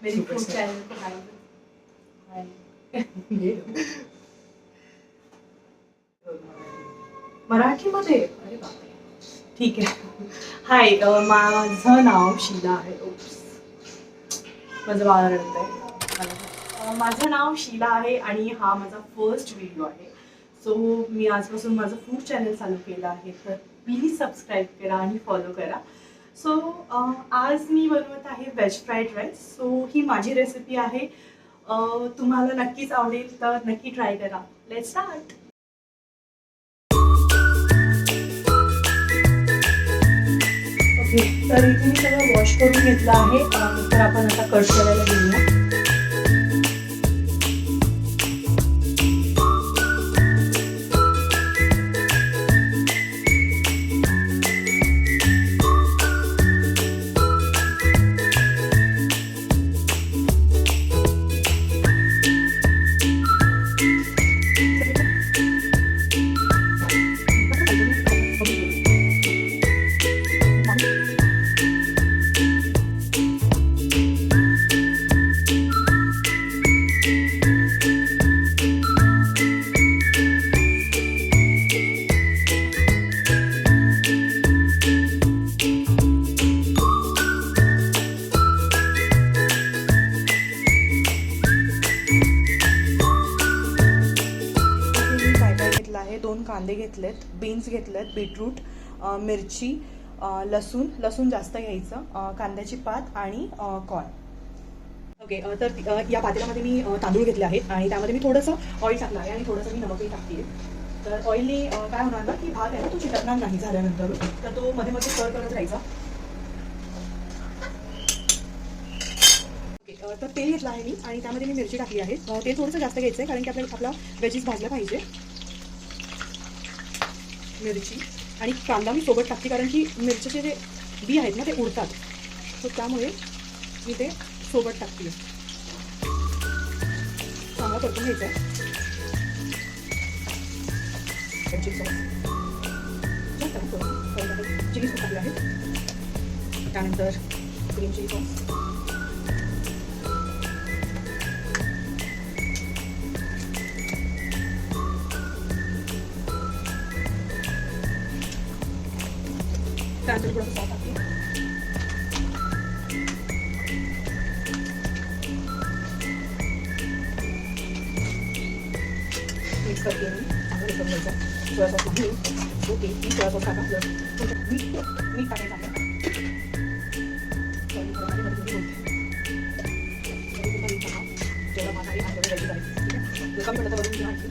मेरी food channel को हाय. मराठीमध्ये अरे बापरे. ठीक आहे. हाय, माझं नाव शीला आहे. माझं बाळ रडतंय. माझं नाव शीला आहे आणि हा माझा फर्स्ट व्हिडिओ आहे. सो मी आजपासून माझं फूड चॅनल चालू केलं आहे, तर प्लीज सबस्क्राईब करा आणि फॉलो करा. सो आज मी बनवत आहे व्हेज फ्राईड राईस. सो ही माझी रेसिपी आहे. तुम्हाला नक्कीच आवडेल, तर नक्की ट्राय करा. Let's start. ओके, तर इथे मी सगळं वॉश करून घेतलं आहे. तर आपण आता कट करायला घेऊया. दोन कांदे घेतलेत, बीन्स घेतलेत, बीटरूट, मिरची, लसूण जास्त घ्यायचं, कांद्याची पात आणि कॉर्न. ओके, तर या पातेल्यामध्ये मी तांदूळ घेतले आहेत आणि त्यामध्ये मी थोडंसं ऑइल टाकलं आहे आणि थोडंसं मी नमकही टाकते. तर ऑइलने काय होणार ना की भात आहे ना तो चिटकणार नाही झाल्यानंतर, तर तो मध्ये मध्ये स्टर करत राहायचा. तर तेल घेतलं आहे मी आणि त्यामध्ये मी मिरची टाकली आहे. तेल थोडंसं जास्त घ्यायचं आहे कारण की आपला व्हेजीस भाजला पाहिजे. मिरची आणि कांदा मी सोबत टाकते कारण की मिरचीचे जे बी आहेत ना ते उडतात, तर त्यामुळे मी ते सोबत टाकते. चांगला परतून घ्यायचं आहे. चिली सॉस टाकले आहे, त्यानंतर ग्रीन चिली सॉस, त्यानंतर थोडंसं सॉस टाकते. मिक्स करते मी चांगलं करून घ्यायचं. सोया सॉस टाकली. ओके, मी सोया सॉस टाका. मीठ टाकायचं आहे. जेवढा भात आहे आणि तेवढं राईस ठीक आहे. जर कमी पडलं तर वरून घ्यायची.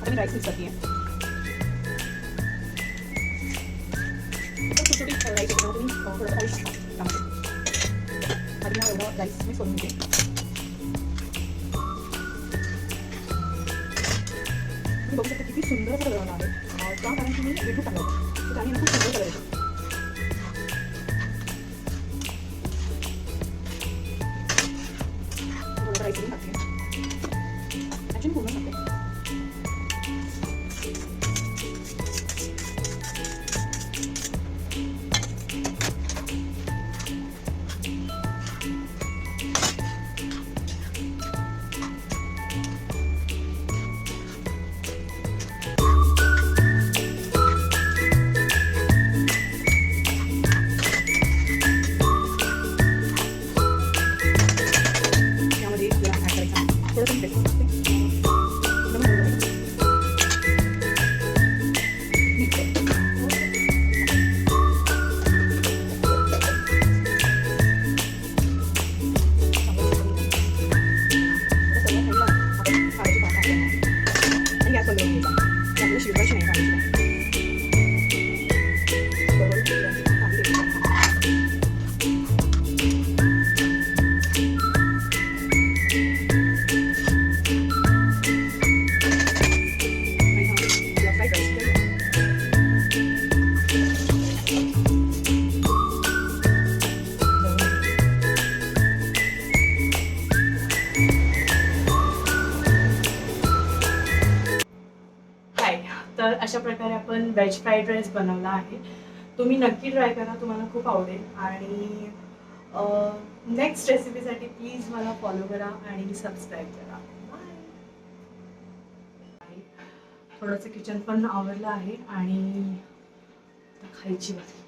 आता मी राईस मिक्स करते आहे. राईस तुम्ही थोडं ऑइल टाका. आधी हा एवढा राईस मिक्स करून घेते. तुम्ही बघू शकता किती सुंदर असं बनवलं आहे. का कारण की मी बीटरूट टाकलं होतं, तर त्याने खूप सुंदर कलर येतो. थोडं राईस करून टाकते. ॲक्च्युली पूर्ण टाकते. तर अशा प्रकारे आपण व्हेज फ्राईड राईस बनवला आहे. तुम्ही नक्की ट्राय करा, तुम्हाला खूप आवडेल. आणि नेक्स्ट रेसिपीसाठी प्लीज मला फॉलो करा आणि सबस्क्राईब करा. बाय. थोडंसं किचन पण आवरलं आहे आणि खायची बाकी.